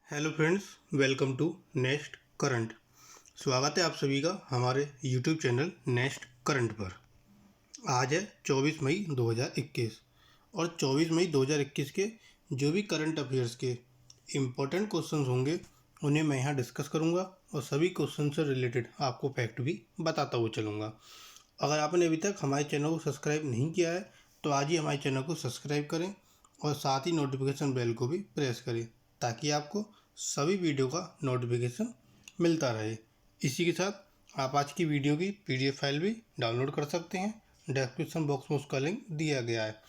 Hello friends, welcome to next current. स्वागत है आप सभी का हमारे यूट्यूब चैनल नेक्स्ट करंट पर। आज है 24 मई 2021 और 24 मई 2021 के जो भी करंट अफेयर्स के इम्पोर्टेंट क्वेश्चंस होंगे उन्हें मैं यहाँ डिस्कस करूँगा और सभी क्वेश्चन से रिलेटेड आपको फैक्ट भी बताता हुआ चलूँगा। अगर आपने अभी तक हमारे चैनल को सब्सक्राइब नहीं किया है तो आज ही हमारे चैनल को सब्सक्राइब करें और साथ ही नोटिफिकेशन बेल को भी प्रेस करें ताकि आपको सभी वीडियो का नोटिफिकेशन मिलता रहे। इसी के साथ आप आज की वीडियो की पीडीएफ फाइल भी डाउनलोड कर सकते हैं। डिस्क्रिप्शन बॉक्स में उसका लिंक दिया गया है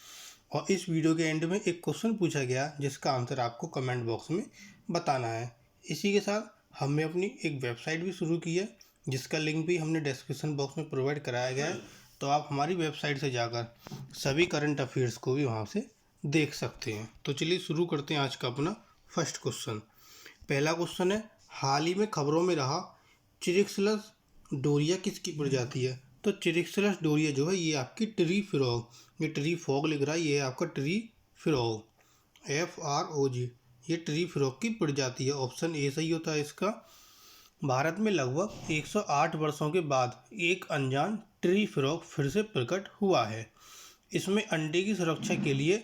और इस वीडियो के एंड में एक क्वेश्चन पूछा गया जिसका आंसर आपको कमेंट बॉक्स में बताना है। इसी के साथ हमने अपनी एक वेबसाइट भी शुरू की है जिसका लिंक भी हमने डिस्क्रिप्शन बॉक्स में प्रोवाइड कराया गया है, तो आप हमारी वेबसाइट से जाकर सभी करंट अफेयर्स को भी वहाँ से देख सकते हैं। तो चलिए शुरू करते हैं आज का अपना फर्स्ट क्वेश्चन। पहला क्वेश्चन है, हाल ही में खबरों में रहा चिरिक्सिलस डोरिया किसकी प्रजाति है? तो चिरिक्सिलस डोरिया जो है ये आपकी ट्री फ्रॉग, ये ट्री फॉग लिख रहा है, ये है आपका ट्री फ्रॉग, FROG, ये ट्री फ्रॉग की प्रजाति है। ऑप्शन ए सही होता है इसका। भारत में लगभग 108 वर्षों के बाद एक अनजान ट्री फ्रॉग फिर से प्रकट हुआ है। इसमें अंडे की सुरक्षा के लिए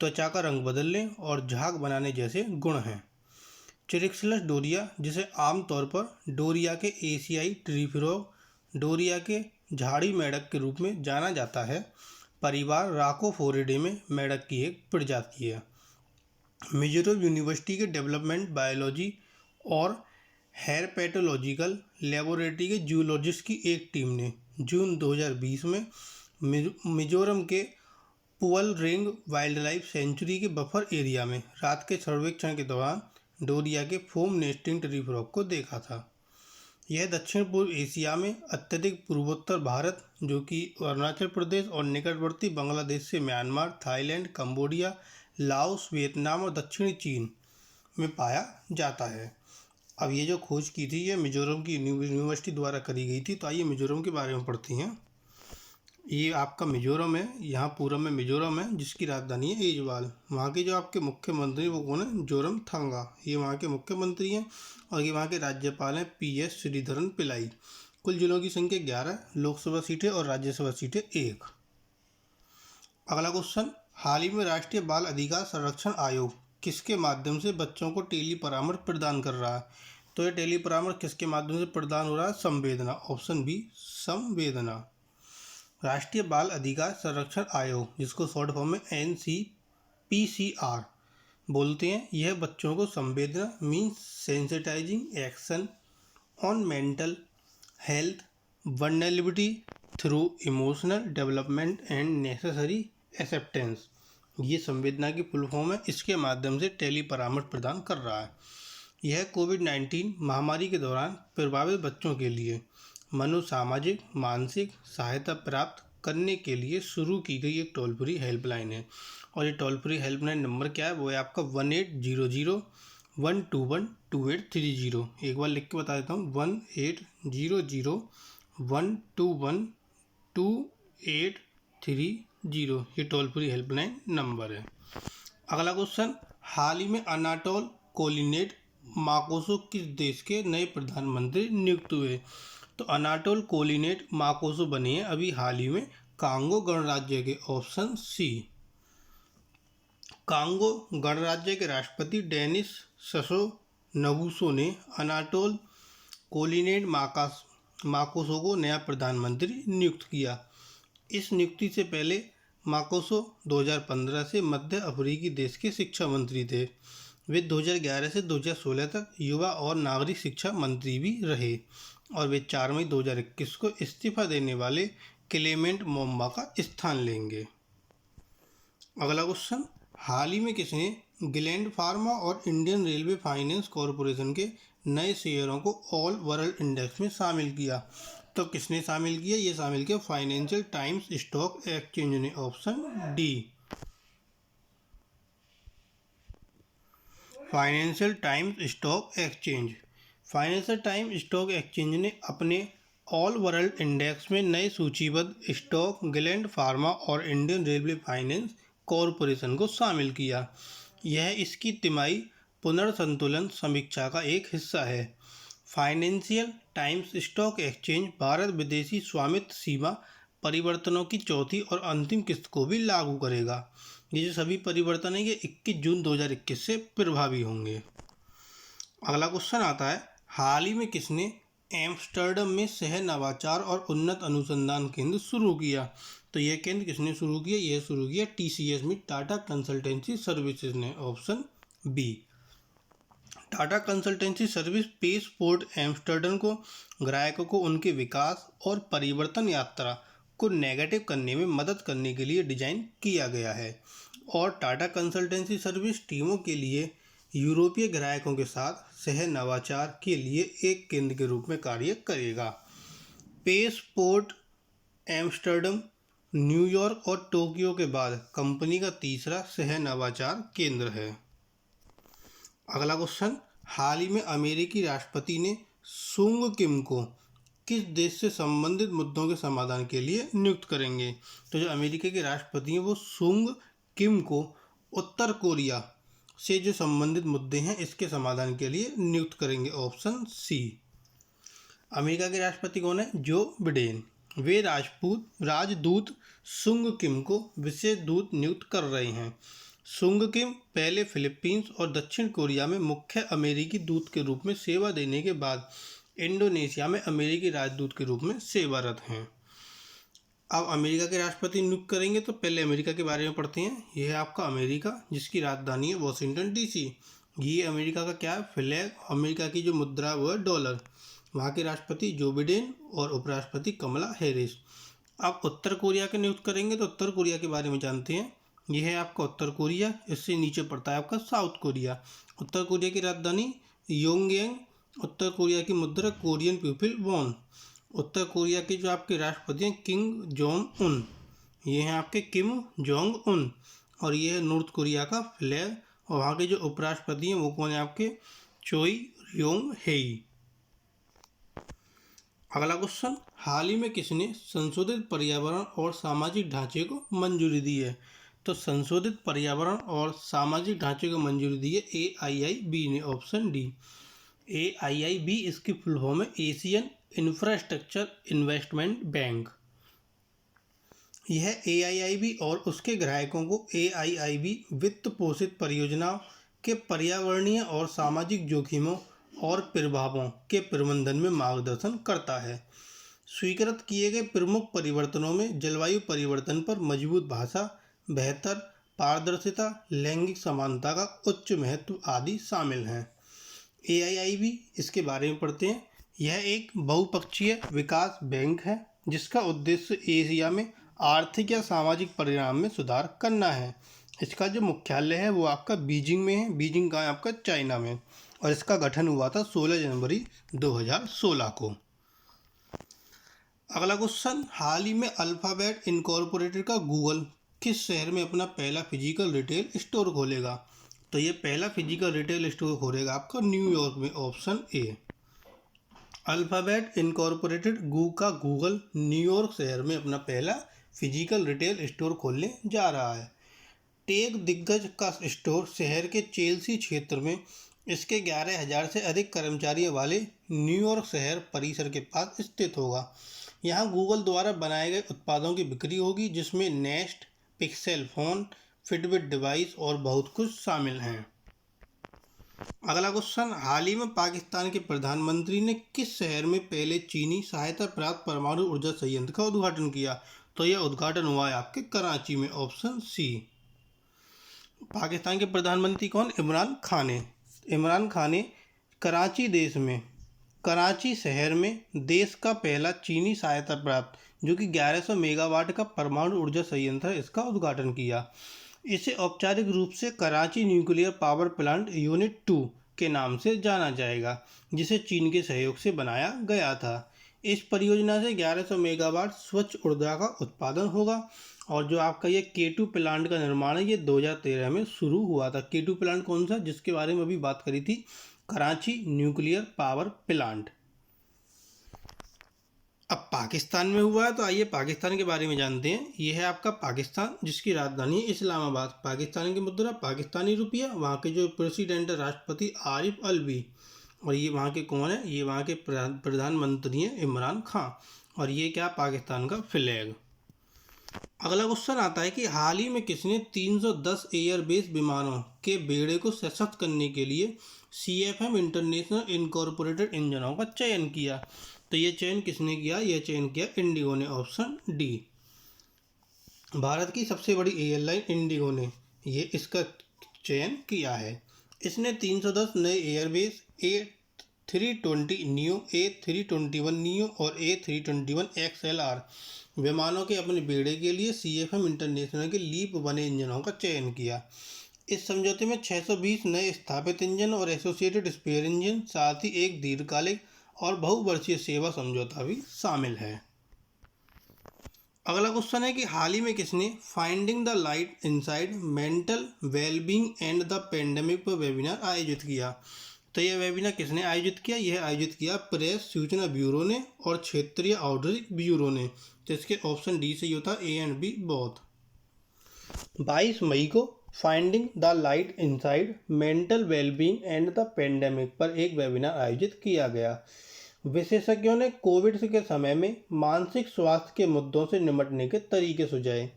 त्वचा का रंग बदलने और झाग बनाने जैसे गुण हैं। चिरिक्सिलस डोरिया, जिसे आमतौर पर डोरिया के एशियाई ट्री फ्रॉग, डोरिया के झाड़ी मेंढक के रूप में जाना जाता है, परिवार राकोफोरिडे में मेंढक की एक प्रजाति है। मिजोरम यूनिवर्सिटी के डेवलपमेंट बायोलॉजी और हेरपेटोलॉजिकल लेबोरेटरी के जूलॉजिस्ट की एक टीम ने जून 2020 में मिजोरम के पुअलरेंग वाइल्ड लाइफ सेंचुरी के बफर एरिया में रात के सर्वेक्षण के दौरान डोरिया के फोम नेस्टिंग ट्री फ्रॉग को देखा था। यह दक्षिण पूर्व एशिया में अत्यधिक पूर्वोत्तर भारत, जो कि अरुणाचल प्रदेश और निकटवर्ती बांग्लादेश से Myanmar, Thailand, Cambodia, Laos, Vietnam और दक्षिणी चीन में पाया जाता है। अब ये जो खोज की थी ये मिजोरम की यूनिवर्सिटी द्वारा करी गई थी। तो आइए मिजोरम के बारे में पढ़ते हैं। ये आपका मिजोरम है, यहाँ पूरब में मिजोरम है जिसकी राजधानी है ऐजवाल। वहाँ के जो आपके मुख्यमंत्री वो कौन है? जोरमथांगा, ये वहाँ के मुख्यमंत्री हैं और ये वहाँ के राज्यपाल हैं PS श्रीधरन पिल्लाई। कुल जिलों की संख्या 11 लोकसभा सीटें और राज्यसभा सीटें 1। अगला क्वेश्चन, हाल ही में राष्ट्रीय बाल अधिकार संरक्षण आयोग किसके माध्यम से बच्चों को टेली परामर्श प्रदान कर रहा है? तो ये टेली परामर्श किसके माध्यम से प्रदान हो रहा है? संवेदना, ऑप्शन बी संवेदना। राष्ट्रीय बाल अधिकार संरक्षण आयोग, जिसको शॉर्ट फॉर्म में NCPCR बोलते हैं, यह बच्चों को संवेदना means sensitising action on mental health vulnerability through emotional development and necessary acceptance, ये संवेदना की फुल फॉर्म है। इसके माध्यम से टेली परामर्श प्रदान कर रहा है। यह कोविड-19 महामारी के दौरान प्रभावित बच्चों के लिए मनोसामाजिक मानसिक सहायता प्राप्त करने के लिए शुरू की गई एक टोल फ्री हेल्पलाइन है। और ये टोल फ्री हेल्पलाइन नंबर क्या है? वो है आपका 1800-121-2830। एक बार लिख के बता देता हूँ, 1800-121-2830, ये टोल फ्री हेल्पलाइन नंबर है। अगला क्वेश्चन, हाल ही में अनाटोल कोलिनेट माकोसो किस देश के नए प्रधानमंत्री नियुक्त हुए? तो अनाटोल कोलिनेट माकोसो बने हैं अभी हाल ही में कांगो गणराज्य के, ऑप्शन सी। कांगो गणराज्य के राष्ट्रपति डेनिस ससो नगुसो ने अनाटोल कोलिनेट माकोसो को नया प्रधानमंत्री नियुक्त किया। इस नियुक्ति से पहले माकोसो 2015 से मध्य अफ्रीकी देश के शिक्षा मंत्री थे। वे 2011 से 2016 तक युवा और नागरिक शिक्षा मंत्री भी रहे और वे 4 मई 2021 को इस्तीफा देने वाले क्लेमेंट मोम्बा का स्थान लेंगे। अगला क्वेश्चन, हाल ही में किसने ग्लैंड फार्मा और इंडियन रेलवे फाइनेंस कॉरपोरेशन के नए शेयरों को ऑल वर्ल्ड इंडेक्स में शामिल किया? तो किसने शामिल किया? ये शामिल किया फाइनेंशियल टाइम्स स्टॉक एक्सचेंज ने, option D. Financial times stock exchange, financial time stock exchange ने अपने ऑल वर्ल्ड इंडेक्स में नए सूचीबद्ध स्टॉक ग्लैंड फार्मा और इंडियन रेलवे फाइनेंस कॉरपोरेशन को शामिल किया। यह इसकी तिमाही पुनर्संतुलन समीक्षा का एक हिस्सा है। Financial times stock exchange Bharat विदेशी स्वामित्व सीमा परिवर्तनों की चौथी और अंतिम किस्त को भी लागू करेगा। ये जो सभी परिवर्तन है ये 21 जून 2021 से प्रभावी होंगे। अगला क्वेश्चन आता है, हाल ही में किसने एम्स्टर्डम में सह नवाचार और उन्नत अनुसंधान केंद्र शुरू किया? तो यह केंद्र किसने शुरू किया? यह शुरू किया TCS में, टाटा कंसल्टेंसी सर्विसेज ने। Option B. Tata Consultancy Service Pace Port Amsterdam को ग्राहकों को उनके विकास और परिवर्तन यात्रा को नेगेटिव करने में मदद करने के लिए डिजाइन किया गया है और टाटा कंसल्टेंसी सर्विस टीमों के लिए यूरोपीय ग्राहकों के साथ सह नवाचार के लिए एक केंद्र के रूप में कार्य करेगा। पेस पोर्ट एम्स्टर्डम न्यूयॉर्क और टोक्यो के बाद कंपनी का तीसरा सह नवाचार केंद्र है। अगला क्वेश्चन, हाल ही में अमेरिकी राष्ट्रपति ने सुंग किम को किस देश से संबंधित मुद्दों के समाधान के लिए नियुक्त करेंगे? तो जो अमेरिका के राष्ट्रपति हैं वो सुंग किम को उत्तर कोरिया से जो संबंधित मुद्दे हैं इसके समाधान के लिए नियुक्त करेंगे। Option C. अमेरिका के राष्ट्रपति कौन है? Joe Biden. वे राजदूत सुंग किम को विशेष दूत नियुक्त कर रहे हैं। सुंग किम पहले फिलीपींस और दक्षिण कोरिया में मुख्य अमेरिकी दूत के रूप में सेवा देने के बाद इंडोनेशिया में अमेरिकी राजदूत के रूप में सेवारत हैं। अब अमेरिका के राष्ट्रपति नियुक्त करेंगे तो पहले अमेरिका के बारे में पढ़ते हैं। यह है आपका अमेरिका, जिसकी राजधानी है वॉशिंगटन DC। ये अमेरिका का क्या है? फ्लैग। अमेरिका की जो मुद्रा वो है डॉलर। वहाँ के राष्ट्रपति जो बिडेन और उपराष्ट्रपति कमला हैरिस। अब उत्तर कोरिया के नियुक्त करेंगे तो उत्तर कोरिया के बारे में जानते हैं। यह है आपका उत्तर कोरिया, इससे नीचे पड़ता है आपका साउथ कोरिया। उत्तर कोरिया की राजधानी योंगयांग। उत्तर कोरिया की मुद्रा कोरियन पीपल वॉन। उत्तर कोरिया के जो आपके राष्ट्रपति हैं किम जोंग उन। ये हैं आपके किम जोंग उन। और ये है नॉर्थ कोरिया का फ्लैग। और वहाँ के जो उपराष्ट्रपति हैं वो कौन है आपके? चोई योंग हेई। अगला क्वेश्चन, हाल ही में किसने संशोधित पर्यावरण और सामाजिक ढांचे को मंजूरी दी है? तो संशोधित पर्यावरण और सामाजिक ढांचे को मंजूरी दी है AIIB ने। Option D. AIIB इसकी फुल फॉर्म है एशियन इंफ्रास्ट्रक्चर इन्वेस्टमेंट बैंक। यह AIIB और उसके ग्राहकों को AIIB वित्त पोषित परियोजनाओं के पर्यावरणीय और सामाजिक जोखिमों और प्रभावों के प्रबंधन में मार्गदर्शन करता है। स्वीकृत किए गए प्रमुख परिवर्तनों में जलवायु परिवर्तन पर मजबूत भाषा, बेहतर पारदर्शिता, लैंगिक समानता का उच्च महत्व आदि शामिल हैं। AIIB इसके बारे में पढ़ते हैं। यह एक बहुपक्षीय विकास बैंक है जिसका उद्देश्य एशिया में आर्थिक या सामाजिक परिणाम में सुधार करना है। इसका जो मुख्यालय है वो आपका बीजिंग में है। बीजिंग कहाँ है आपका? चाइना में। और इसका गठन हुआ था 16 जनवरी 2016 को। अगला क्वेश्चन, हाल ही में अल्फाबेट इनकॉर्पोरेटेड का गूगल किस शहर में अपना पहला फिजिकल रिटेल स्टोर खोलेगा? तो ये पहला फिजिकल रिटेल स्टोर खोलेगा आपका न्यूयॉर्क में। Option A. अल्फाबेट इनकॉर्पोरेटेड का गूगल न्यूयॉर्क शहर में अपना पहला फिजिकल रिटेल स्टोर खोलने जा रहा है। टेक दिग्गज का स्टोर शहर के चेल्सी क्षेत्र में इसके 11,000 से अधिक कर्मचारियों वाले न्यूयॉर्क शहर परिसर के पास स्थित होगा। यहाँ गूगल द्वारा बनाए गए उत्पादों की बिक्री होगी जिसमें nest, pixel phone, Fitbit device और बहुत कुछ शामिल हैं। अगला क्वेश्चन, हाल ही में पाकिस्तान के प्रधानमंत्री ने किस शहर में पहले चीनी सहायता प्राप्त परमाणु ऊर्जा संयंत्र का उद्घाटन किया? तो यह उद्घाटन हुआ है आपके कराची में। Option C. पाकिस्तान के प्रधानमंत्री कौन? इमरान खान है। इमरान खान ने कराची शहर में देश का पहला चीनी सहायता प्राप्त जो कि 1100 मेगावाट का परमाणु ऊर्जा संयंत्र है इसका उद्घाटन किया। इसे औपचारिक रूप से Karachi nuclear power plant unit 2 के नाम से जाना जाएगा जिसे चीन के सहयोग से बनाया गया था। इस परियोजना से 1100 मेगावाट स्वच्छ ऊर्जा का उत्पादन होगा। और जो आपका ये K2 प्लांट का निर्माण है ये 2013 में शुरू हुआ था। K2 प्लांट कौन सा? जिसके बारे में अभी बात करी थी, कराची न्यूक्लियर पावर प्लांट। अब पाकिस्तान में हुआ है, तो आइए पाकिस्तान के बारे में जानते हैं। ये है आपका पाकिस्तान, जिसकी राजधानी है इस्लामाबाद। पाकिस्तान की मुद्रा पाकिस्तानी रुपया। वहाँ के जो प्रेसिडेंट है राष्ट्रपति आरिफ अलवी, और ये वहाँ के कौन है, ये वहाँ के प्रधानमंत्री हैं इमरान खान। और ये क्या, पाकिस्तान का फ्लैग। अगला क्वेश्चन आता है कि हाल ही में किसने 310 एयरबेस विमानों के बेड़े को सशक्त करने के लिए CFM इंटरनेशनल इनकॉर्पोरेटेड इंजनों का चयन किया। तो ये चयन किसने किया, ये चयन किया इंडिगो ने, ऑप्शन डी। भारत की सबसे बड़ी एयरलाइन इंडिगो ने ये इसका चयन किया है। इसने 310 नए airbase A320 neo, A321 neo और A321 XLR विमानों के अपने बेड़े के लिए CFM इंटरनेशनल के लीप बने इंजनों का चयन किया। इस समझौते में 620 नए स्थापित इंजन और एसोसिएटेड स्पेयर इंजन, साथ ही एक दीर्घकालिक और बहुवर्षीय सेवा समझौता भी शामिल है। अगला क्वेश्चन है कि हाल ही में किसने finding the light inside mental wellbeing and the pandemic पर वेबिनार आयोजित किया। तो यह वेबिनार किसने आयोजित किया, यह आयोजित किया प्रेस सूचना ब्यूरो ने और क्षेत्रीय आउटरीच ब्यूरो ने। तो इसके ऑप्शन डी से होता है, ए एंड बी बोथ। 22 मई को finding the light inside mental wellbeing and the pandemic पर एक वेबिनार आयोजित किया गया। विशेषज्ञों ने कोविड के समय में मानसिक स्वास्थ्य के मुद्दों से निपटने के तरीके सुझाए।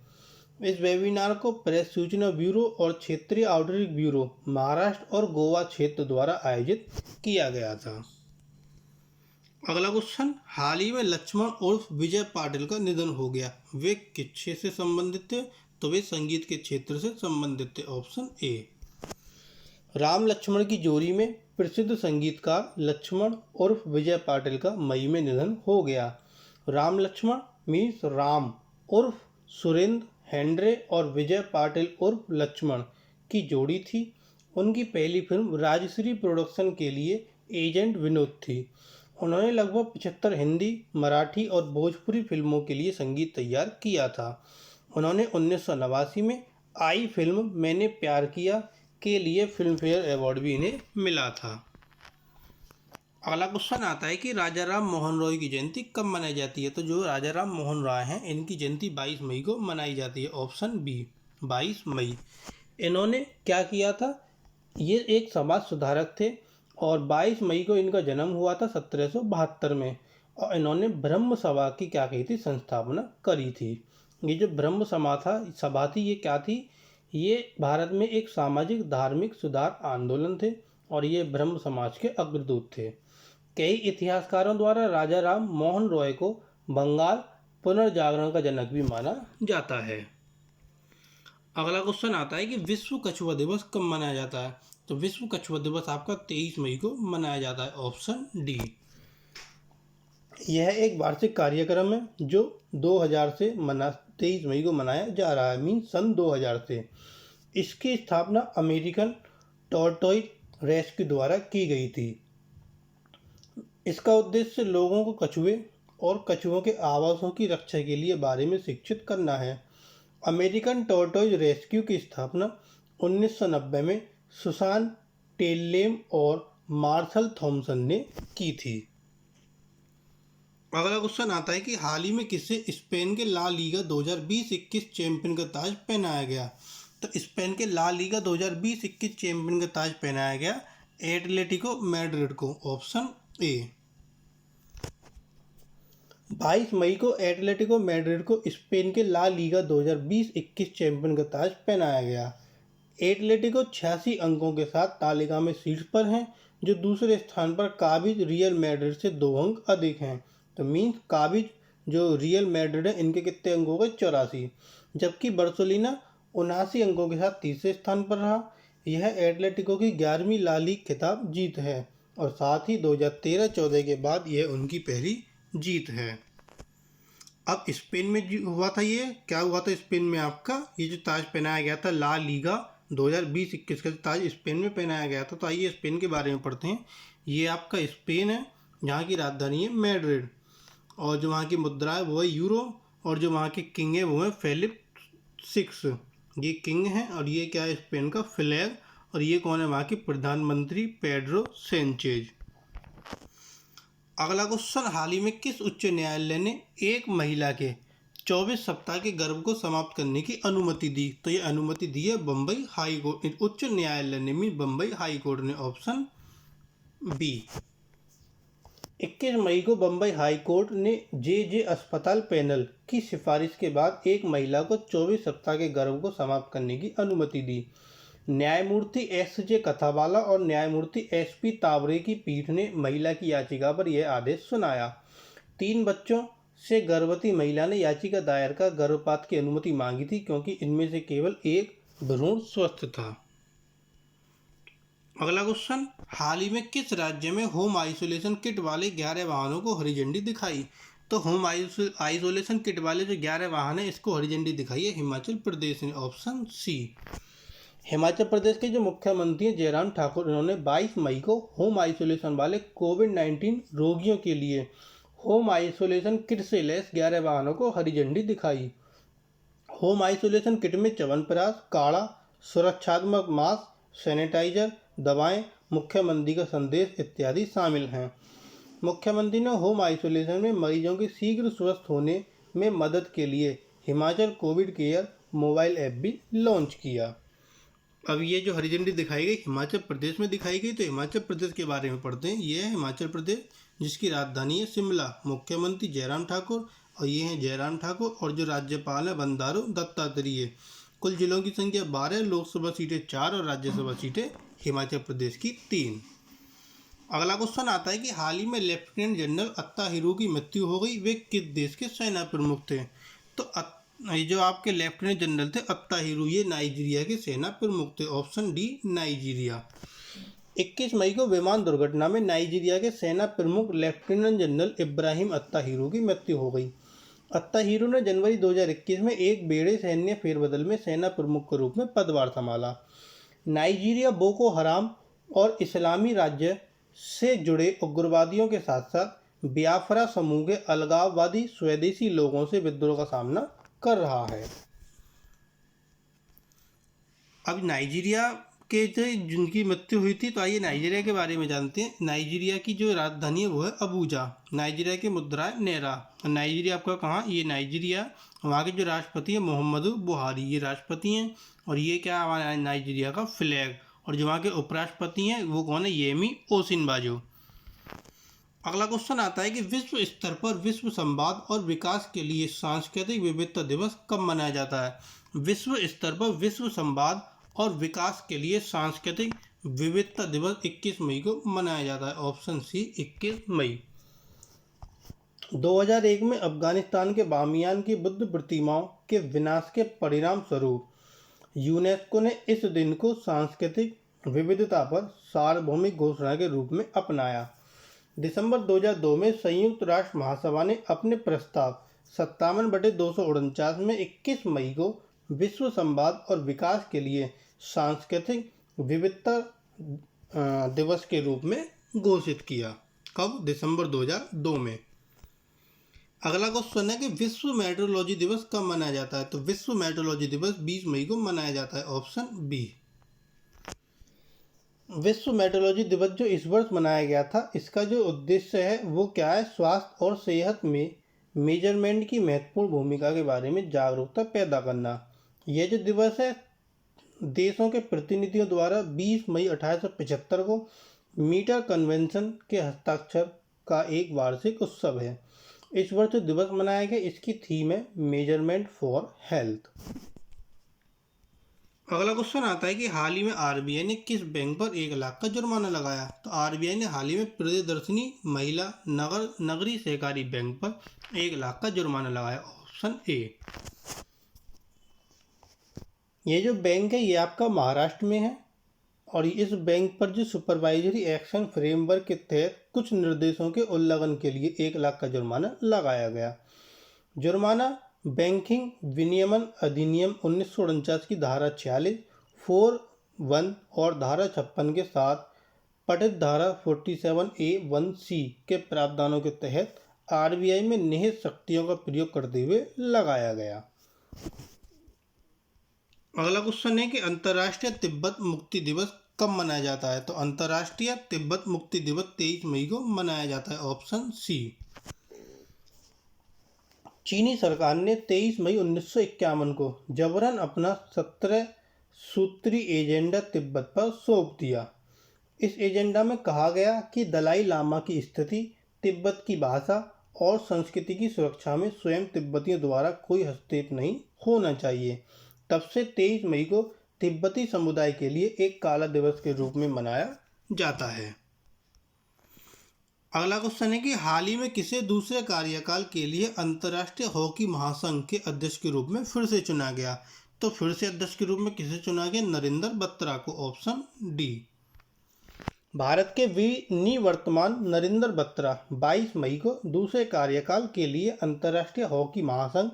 इस वेबिनार को प्रेस सूचना ब्यूरो और क्षेत्रीय आउटरीच ब्यूरो महाराष्ट्र और गोवा क्षेत्र द्वारा आयोजित किया गया था। अगला क्वेश्चन, हाल ही में लक्ष्मण उर्फ विजय पाटिल का निधन हो गया। वे किस क्षेत्र से संबंधित थे, तो वे संगीत के क्षेत्र से संबंधित थे, ऑप्शन ए। राम लक्ष्मण की जोड़ी में प्रसिद्ध संगीतकार लक्ष्मण उर्फ विजय पाटिल का मई में निधन हो गया। राम लक्ष्मण मीन्स राम उर्फ सुरेंद्र हेंड्रे और विजय पाटिल उर्फ लक्ष्मण की जोड़ी थी। उनकी पहली फिल्म राजश्री प्रोडक्शन के लिए एजेंट विनोद थी। उन्होंने लगभग 75 हिंदी, मराठी और भोजपुरी फिल्मों के लिए संगीत तैयार किया था। उन्होंने 1989 में आई फिल्म मैंने प्यार किया के लिए फिल्म फेयर अवार्ड भी इन्हें मिला था। अगला क्वेश्चन आता है कि राजा राम मोहन रॉय की जयंती कब मनाई जाती है। तो जो राजा राम मोहन रॉय हैं, इनकी जयंती 22 मई को मनाई जाती है, ऑप्शन बी 22 मई। इन्होंने क्या किया था, ये एक समाज सुधारक थे और 22 मई को इनका जन्म हुआ था 1772 में। और इन्होंने ब्रह्म सभा की क्या कही थी, संस्थापना करी थी। ये जो ब्रह्म सभा थी, ये क्या थी, ये भारत में एक सामाजिक धार्मिक सुधार आंदोलन थे और ये ब्रह्म समाज के अग्रदूत थे। कई इतिहासकारों द्वारा राजा राम मोहन रॉय को बंगाल पुनर्जागरण का जनक भी माना जाता है। अगला क्वेश्चन आता है कि विश्व कछुआ दिवस कब मनाया जाता है। तो विश्व कछुआ दिवस आपका 23 मई को मनाया जाता है, ऑप्शन डी। यह एक वार्षिक कार्यक्रम है जो 2000 से 23 मई को मनाया जा रहा है, मीन सन 2000 से। इसकी स्थापना अमेरिकन टॉर्टोइज रेस्क्यू द्वारा की गई थी। इसका उद्देश्य लोगों को कछुए और कछुओं के आवासों की रक्षा के लिए बारे में शिक्षित करना है। अमेरिकन टॉर्टोइज रेस्क्यू की स्थापना 1990 में सुसान टेल्लेम और मार्शल थॉमसन ने की थी। अगला क्वेश्चन आता है कि हाल ही में किसे स्पेन के ला लीगा 2020-21 चैंपियन का ताज पहनाया गया। तो स्पेन के ला लीगा 2020-21 चैंपियन का ताज पहनाया गया एटलेटिको मैड्रिड को, ऑप्शन ए। 22 मई को एटलेटिको मैड्रिड को स्पेन के ला लीगा 2020-21 चैंपियन का ताज पहनाया गया। एटलेटिको 86 अंकों के साथ तालिका में शीर्ष पर हैं, जो दूसरे स्थान पर काबिज रियल मैड्रिड से 2 अंक अधिक हैं। तो मीन्स काबिज जो रियल मैड्रिड है, इनके कितने अंकों के, 84। जबकि बार्सिलोना 79 अंकों के साथ तीसरे स्थान पर रहा। यह एटलेटिको की 11वीं ला लीग खिताब जीत है और साथ ही 2013-14 के बाद यह उनकी पहली जीत है। अब स्पेन में हुआ था, ये क्या हुआ था स्पेन में, आपका ये जो ताज पहनाया गया था ला लीगा 2020-21 का ताज स्पेन में पहनाया गया था। तो आइए स्पेन के बारे में पढ़ते हैं। ये आपका स्पेन है, जहाँ की राजधानी है मैड्रिड, और जो वहाँ की मुद्रा है वो है यूरो, और जो वहाँ के किंग है वो है फिलिप 6। ये किंग है और ये क्या है, स्पेन का फ्लैग। और ये कौन है, वहाँ के प्रधानमंत्री पेड्रो सैंचेज। अगला क्वेश्चन, हाल ही में किस उच्च न्यायालय ने एक महिला के 24 सप्ताह के गर्भ को समाप्त करने की अनुमति दी? तो ये अनुमति दी है बम्बई हाई कोर्ट, उच्च न्यायालय ने, मीन बम्बई हाई कोर्ट ने, ऑप्शन बी। 21 मई को बम्बई हाई कोर्ट ने जे अस्पताल पैनल की सिफारिश के बाद एक महिला को 24 सप्ताह के गर्भ को समाप्त करने की अनुमति दी। न्यायमूर्ति एस.जे. कथावाला और न्यायमूर्ति एस.पी. तावरे की पीठ ने महिला की याचिका पर यह आदेश सुनाया। 3 बच्चों से गर्भवती महिला ने याचिका दायर कर गर्भपात की अनुमति मांगी थी, क्योंकि इनमें से केवल एक भ्रूण स्वस्थ था। अगला क्वेश्चन, हाल ही में किस राज्य में होम आइसोलेशन किट वाले 11 वाहनों को हरी झंडी दिखाई? तो होम आइसोलेशन किट वाले जो 11 वाहन है, इसको हरी झंडी दिखाई है हिमाचल प्रदेश ने, ऑप्शन सी। हिमाचल प्रदेश के जो मुख्यमंत्री हैं जयराम ठाकुर, इन्होंने 22 मई को होम आइसोलेशन वाले कोविड-19 रोगियों के लिए होम आइसोलेशन किट से लैस 11 वाहनों को हरी झंडी दिखाई। होम आइसोलेशन किट में च्यवनप्राश, काढ़ा, सुरक्षात्मक मास्क, सैनिटाइजर, दवाएं, मुख्यमंत्री का संदेश इत्यादि शामिल हैं। मुख्यमंत्री ने होम आइसोलेशन में मरीजों के शीघ्र स्वस्थ होने में मदद के लिए Himachal Covid care mobile app भी लॉन्च किया। अब ये जो हरी झंडी दिखाई गई हिमाचल प्रदेश में दिखाई गई, तो हिमाचल प्रदेश के बारे में पढ़ते हैं। ये है हिमाचल प्रदेश, जिसकी राजधानी है शिमला, मुख्यमंत्री जयराम ठाकुर, और ये हैं जयराम ठाकुर, और जो राज्यपाल है बंडारू दत्तात्रेय। कुल जिलों की संख्या 12, लोकसभा सीटें 4 और राज्यसभा सीटें हिमाचल प्रदेश की 3। अगला क्वेश्चन आता है कि हाल ही में लेफ्टिनेंट जनरल अत्ता हीरो की मृत्यु हो गई, वे किस देश के सेना प्रमुख थे? तो ये जो आपके लेफ्टिनेंट जनरल थे अत्ता हीरो, ये नाइजीरिया के सेना प्रमुख थे, ऑप्शन डी नाइजीरिया। 21 मई को विमान दुर्घटना में नाइजीरिया के सेना प्रमुख लेफ्टिनेंट जनरल इब्राहिम अत्ता हीरो की मृत्यु हो गई। अत्ता हीरो ने जनवरी 2021 में एक बेड़े सैन्य फेरबदल में सेना प्रमुख के रूप में पदभार संभाला। नाइजीरिया बोको हराम और इस्लामी राज्य से जुड़े उग्रवादियों के साथ साथ बियाफ्रा समूह के अलगाववादी स्वदेशी लोगों से विद्रोह का सामना कर रहा है। अब नाइजीरिया के जो जिनकी मृत्यु हुई थी, तो आइए नाइजीरिया के बारे में जानते हैं। नाइजीरिया की जो राजधानी है वो है अबूजा। नाइजीरिया की मुद्रा है नेरा। नाइजीरिया आपका कहाँ? ये नाइजीरिया। वहाँ के जो राष्ट्रपति हैं मोहम्मदू बुहारी, ये राष्ट्रपति हैं। और ये क्या है नाइजीरिया का फ्लैग। और जो वहाँ के उपराष्ट्रपति हैं वो कौन है? येमी ओसिनबाजो। अगला क्वेश्चन आता है कि विश्व स्तर पर विश्व संवाद और विकास के लिए सांस्कृतिक विविधता दिवस कब मनाया जाता है? विश्व स्तर पर विश्व संवाद और विकास के लिए सांस्कृतिक विविधता दिवस 21 मई को मनाया जाता है, ऑप्शन सी 21 मई। 2001 में अफगानिस्तान के बामियान की बुद्ध प्रतिमाओं के विनाश के परिणाम स्वरूप यूनेस्को ने इस दिन को सांस्कृतिक विविधता पर सार्वभौमिक घोषणा के रूप में अपनाया। दिसंबर 2002 में संयुक्त राष्ट्र महासभा ने अपने प्रस्ताव 57/249 में 21 मई को विश्व संवाद और विकास के लिए सांस्कृतिक विविधता दिवस के रूप में घोषित किया। कब? दिसंबर 2002 में। अगला क्वेश्चन है कि विश्व मेट्रोलॉजी दिवस कब मनाया जाता है? तो विश्व मेट्रोलॉजी दिवस 20 मई को मनाया जाता है, ऑप्शन बी। विश्व मेट्रोलॉजी दिवस जो इस वर्ष मनाया गया था, इसका जो उद्देश्य है वो क्या है? स्वास्थ्य और सेहत में मेजरमेंट की महत्वपूर्ण भूमिका के बारे में जागरूकता पैदा करना। यह जो दिवस है देशों के प्रतिनिधियों द्वारा 20 मई 1875 को मीटर कन्वेंशन के हस्ताक्षर का एक वार्षिक उत्सव है। इस वर्ष जो दिवस मनाया गया इसकी थीम है मेजरमेंट फॉर हेल्थ। अगला क्वेश्चन आता है कि हाल ही में आरबीआई ने किस बैंक पर 1 लाख का जुर्माना लगाया? तो आरबीआई ने हाल ही में प्रियदर्शनी महिला नगरीय सहकारी बैंक पर 1 लाख का जुर्माना लगाया, ऑप्शन ए। ये जो बैंक है ये आपका महाराष्ट्र में है और इस बैंक पर जो सुपरवाइजरी एक्शन फ्रेमवर्क के तहत कुछ निर्देशों के उल्लंघन के लिए 1 लाख का जुर्माना लगाया गया। जुर्माना बैंकिंग विनियमन अधिनियम 1949 की धारा 46, 4(1) और धारा 56 के साथ पठित धारा 47A(1)(c) के प्रावधानों के तहत आरबीआई में निहित शक्तियों का प्रयोग करते हुए लगाया गया। अगला क्वेश्चन है कि अंतर्राष्ट्रीय तिब्बत मुक्ति दिवस कब मनाया जाता है? तो अंतर्राष्ट्रीय तिब्बत मुक्ति दिवस 23 मई को मनाया जाता है, ऑप्शन सी। चीनी सरकार ने 23 मई 1951 को जबरन अपना 17 सूत्री एजेंडा तिब्बत पर सौंप दिया। इस एजेंडा में कहा गया कि दलाई लामा की स्थिति, तिब्बत की भाषा और संस्कृति की सुरक्षा में स्वयं तिब्बतियों द्वारा कोई हस्तक्षेप नहीं होना चाहिए। तब से 23 मई को तिब्बती समुदाय के लिए एक काला दिवस के रूप में मनाया जाता है। अगला क्वेश्चन है कि हाल ही में किसे दूसरे कार्यकाल के लिए अंतर्राष्ट्रीय हॉकी महासंघ के अध्यक्ष के रूप में फिर से चुना गया? तो फिर से अध्यक्ष के रूप में किसे चुना गया? नरेंद्र बत्रा को, ऑप्शन डी। भारत के निवर्तमान नरेंद्र बत्रा 22 मई को दूसरे कार्यकाल के लिए अंतर्राष्ट्रीय हॉकी महासंघ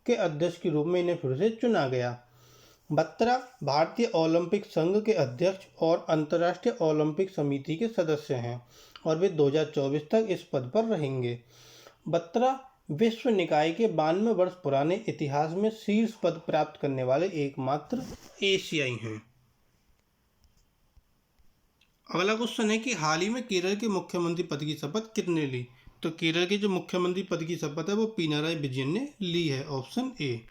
के अध्यक्ष के रूप में इन्हें फिर से चुना गया। बत्रा भारतीय ओलंपिक संघ के अध्यक्ष और अंतर्राष्ट्रीय ओलंपिक समिति के सदस्य हैं और वे 2024 तक इस पद पर रहेंगे। बत्रा विश्व निकाय के 92 वर्ष पुराने इतिहास में शीर्ष पद प्राप्त करने वाले एकमात्र एशियाई हैं। अगला क्वेश्चन है कि हाल ही में केरल के मुख्यमंत्री पद की शपथ किसने ली? तो केरल के जो मुख्यमंत्री पद की शपथ है वो पिनाराई विजयन ने ली है, ऑप्शन ए।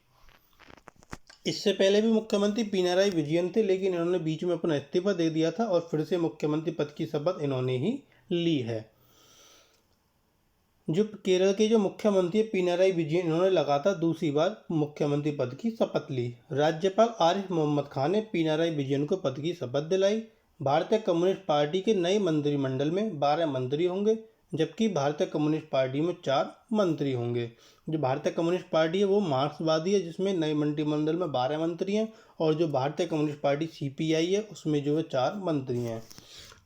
इससे पहले भी मुख्यमंत्री पिनाराई विजयन थे, लेकिन इन्होंने बीच में अपना इस्तीफा दे दिया था और फिर से मुख्यमंत्री पद की शपथ इन्होंने ही ली है। जो केरल के जो मुख्यमंत्री पिनाराई विजयन, इन्होंने लगातार दूसरी बार मुख्यमंत्री पद की शपथ ली। राज्यपाल आरिफ मोहम्मद खान ने पिनाराई विजयन को पद की शपथ दिलाई। भारतीय कम्युनिस्ट पार्टी के नए मंत्रिमंडल में 12 मंत्री होंगे, जबकि भारतीय कम्युनिस्ट पार्टी में 4 मंत्री होंगे। जो भारतीय कम्युनिस्ट पार्टी है वो मार्क्सवादी है, जिसमें नए मंत्रिमंडल में 12 मंत्री हैं, और जो भारतीय कम्युनिस्ट पार्टी CPI है उसमें जो है 4 मंत्री हैं।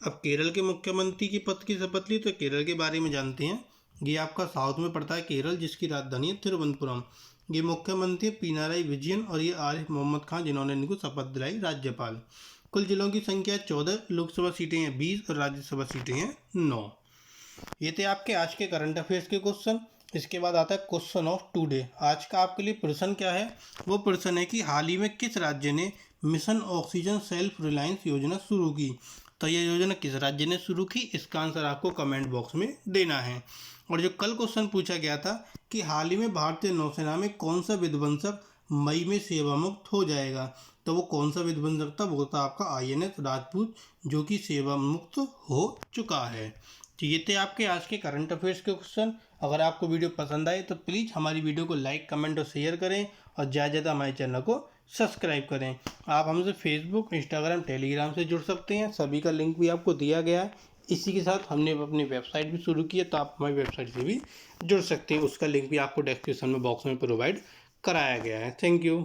अब केरल के मुख्यमंत्री की पद की शपथ ली, तो केरल के बारे में जानते हैं। ये आपका साउथ में पड़ता है केरल, जिसकी राजधानी है तिरुवनंतपुरम। ये मुख्यमंत्री पिनाराई विजयन और ये आरिफ मोहम्मद खान, जिन्होंने इनको शपथ दिलाई राज्यपाल। कुल जिलों की संख्या 14, लोकसभा सीटें हैं 20 और राज्यसभा सीटें हैं 9। ये थे आपके आज के करंट अफेयर्स के क्वेश्चन। इसके बाद आता है क्वेश्चन ऑफ टुडे। आज का आपके लिए प्रश्न क्या है? वो प्रश्न है कि हाल ही में किस राज्य ने मिशन ऑक्सीजन सेल्फ रिलायंस योजना शुरू की? तो ये योजना किस राज्य ने शुरू की, इसका आंसर आपको कमेंट बॉक्स में देना है। और जो कल क्वेश्चन पूछा गया था कि हाल ही में भारतीय नौसेना में कौन सा विध्वंसक मई में सेवा मुक्त हो जाएगा, तो वो कौन सा विध्वंसक था? वो था आपका INS राजपूत, जो कि सेवा मुक्त हो चुका है। तो ये थे आपके आज के करंट अफेयर्स के क्वेश्चन। अगर आपको वीडियो पसंद आए तो प्लीज़ हमारी वीडियो को लाइक, कमेंट और शेयर करें और ज़्यादा ज़्यादा हमारे चैनल को सब्सक्राइब करें। आप हमसे फेसबुक, इंस्टाग्राम, टेलीग्राम से जुड़ सकते हैं, सभी का लिंक भी आपको दिया गया है। इसी के साथ हमने अपनी वेबसाइट भी शुरू की है, तो आप हमारी वेबसाइट से भी जुड़ सकते हैं। उसका लिंक भी आपको डिस्क्रिप्शन में बॉक्स में प्रोवाइड कराया गया है। Thank you.